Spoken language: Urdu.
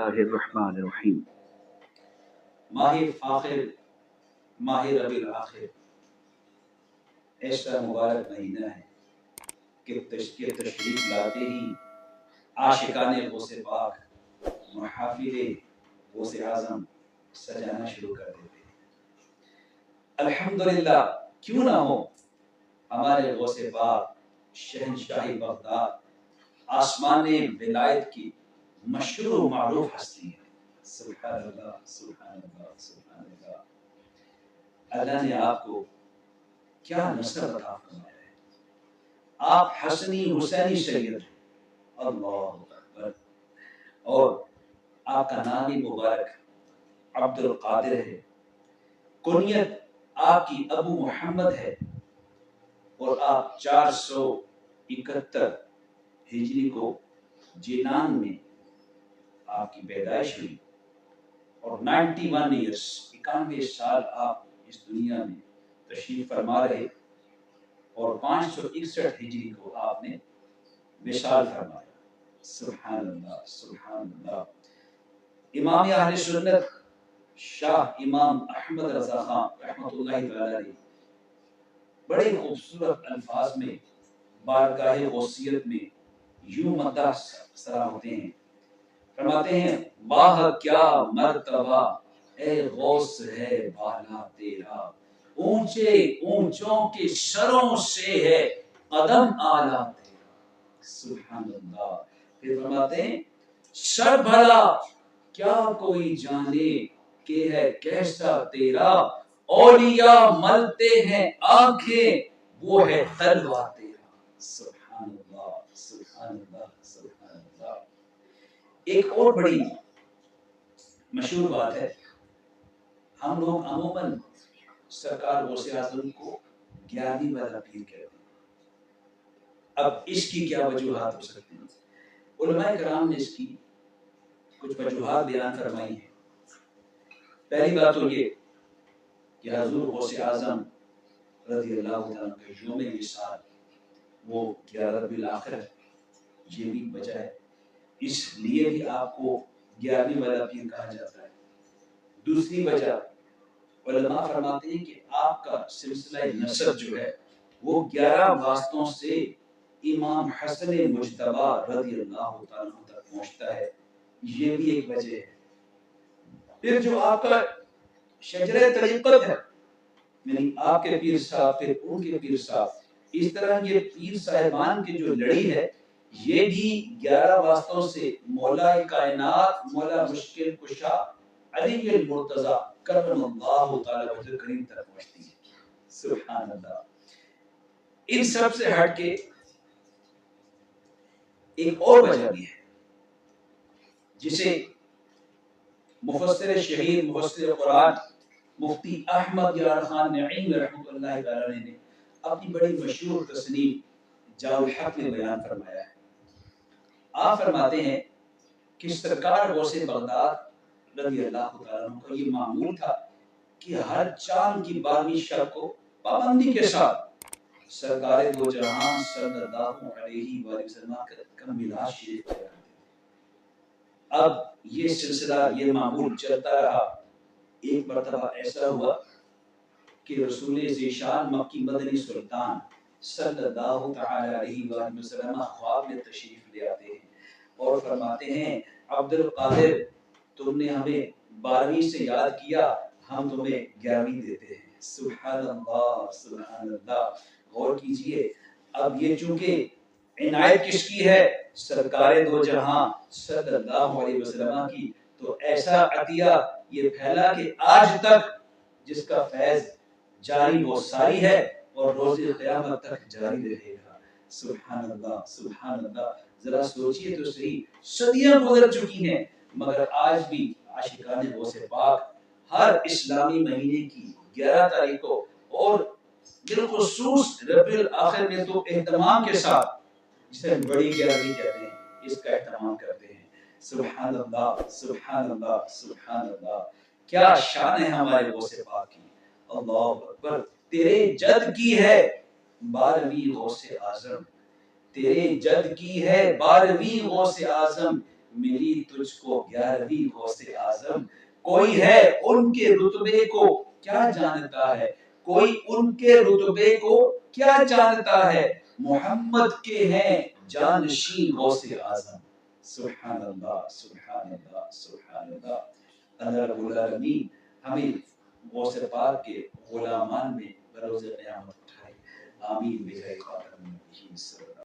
اللہ الرحمن الرحیم۔ ماہ فاخر، ماہ ربیع الآخر ایسا مبارک مہینہ ہے کہ تشریف لاتے ہی عاشقان غوث پاک محافل غوث اعظم سجانا شروع کر دیتے ہیں۔ الحمدللہ، کیوں نہ ہو ہمارے غوث پاک شہنشاہ بغداد آسمان ولایت کی مشہور و معروف ہستی ہے۔ سبحان اللہ، سبحان اللہ، سبحان اللہ۔ اللہ نے آپ کو کیا نصرت عطا فرمایا ہے۔ آپ حسنی حسینی سید ہیں، اللہ اکبر، اور آپ کا نام ہی مبارک عبد القادر ہے، کنیت آپ کی ابو محمد ہے، اور آپ 471 ہجری کو جینان میں آپ کی پیدائش ہوئی، اور 91 ایئرس 91 سال آپ اس دنیا میں تشریف فرما رہے، اور 561 ہجری کو آپ نے وصال فرمایا۔ سبحان اللہ، سبحان اللہ۔ امام اہل سنت شاہ امام احمد رضا خان رحمۃ اللہ تعالی علیہ بڑے خوبصورت الفاظ میں بارگاہ غوثیت میں یوں مدح سرا ہوتے ہیں، فرماتے ہیں واہ کیا مرتبہ اے غوث ہے بالا تیرا، اونچے اونچوں کے سروں سے ہے قدم اعلیٰ تیرا۔ سبحان اللہ۔ پھر فرماتے ہیں سر بھلا کیا کوئی جانے کہ ہے کیسا تیرا، اولیاء ملتے ہیں آنکھیں وہ ہے تلوہ تیرا۔ سبحان اللہ، سبحان اللہ، سبحان اللہ۔ ایک اور بڑی مشہور بات ہے، ہم لوگ عموماً سرکار غوث اعظم کو 11ویں والا پیر کہتے ہیں۔ اب اس کی کیا وجوہات ہو سکتی ہیں؟ علماء کرام نے اس کی کچھ وجوہات بیان فرمائی ہیں۔ پہلی بات تو یہ کہ حضور غوث اعظم رضی اللہ عنہ کا یوم وصال وہ 11 ربیع الآخر ہے، یہ بھی وجہ ہے، اس لیے بھی آپ کو 11ویں والا پیر کہا جاتا ہے۔ دوسری وجہ علماء فرماتے ہیں کہ آپ کا سلسلہ نسب جو ہے وہ 11 واسطوں سے امام حسن مجتبی رضی اللہ تعالیٰ عنہ تک پہنچتا ہے، یہ بھی ایک وجہ ہے۔ پھر جو آپ کا شجرہ طریقت ہے، یعنی آپ کے پیر صاحب پھر ان کے پیر صاحب، اس طرح یہ پیر صاحبان کی جو لڑی ہے یہ بھی 11 واسطوں سے مولا کائنات مولا مشکل کشا علی المرتضی کرم اللہ تعالی وجہ کریم تک پہنچتی ہے۔ سبحان اللہ۔ ان سب سے ہٹ کے ایک اور وجہ بھی ہے جسے مفسر شہیر مفسر قرآن مفتی احمد یار خان نعیم رحمۃ اللہ تعالی نے اپنی بڑی مشہور تصنیف جاء الحق میں بیان فرمایا ہے۔ آپ فرماتے ہیں کہ سرکار غوث بغداد رضی اللہ تعالیٰ عنہ کا یہ معمول تھا کہ ہر چاند کی 12ویں شب کو پابندی کے ساتھ سرکار دو جہاں صلی اللہ علیہ وآلہ وسلم کا میلاد شریف کیا کرتے تھے۔ اب یہ سلسلہ یہ معمول چلتا رہا، ایک مرتبہ ایسا ہوا کہ رسول ذیشان مکی مدنی سلطان صلی اللہ تعالی علیہ وآلہ وسلم خواب میں تشریف لے آتے ہیں اور فرماتے ہیں عبد القادر تم نے ہمیں 12ویں سے یاد کیا، ہم تمہیں 11ویں دیتے ہیں۔ سبحان اللہ، سبحان اللہ۔ غور کیجئے، اب یہ چونکہ عنایت کس کی ہے؟ سرکار دو جہاں صلی اللہ علیہ وسلم کی، تو ایسا عطیہ یہ پھیلا کہ آج تک جس کا فیض جاری و ساری ہے اور روز قیامت تک جاری رہے گا۔ سبحان اللہ، سبحان اللہ۔ ذرا سوچئے تو صحیح، صدیاں گزر چکی ہیں مگر آج بھی عاشقان غوث پاک ہر اسلامی مہینے کی 11 تاریخ کو اور بالخصوص ربیع الآخر میں تو اہتمام کے ساتھ، جسے بڑی 11ویں کہتے ہیں، اس کا اہتمام کرتے ہیں۔ سبحان اللہ، سبحان اللہ، سبحان اللہ۔ کیا شان ہے ہمارے غوث پاک کی، اللہ اکبر۔ تیرے جد کی ہے 12ویں غوث اعظم، تیرے جد کی ہے 12ویں غوث اعظم، ملی تجھ کو 11ویں غوث اعظم، کوئی ہے ان کے رتبے کو کیا جانتا ہے، کوئی ان کے رتبے کو کیا جانتا ہے، محمد کے ہیں جانشین غوث اعظم۔ سبحان اللہ سبحان اللہ سبحان اللہ۔ اللہ رب العالمین ہمیں غوث پاک کے غلامان میں بروز قیامت اٹھائے، آمین بجاہ خاتم النبیین صلی اللہ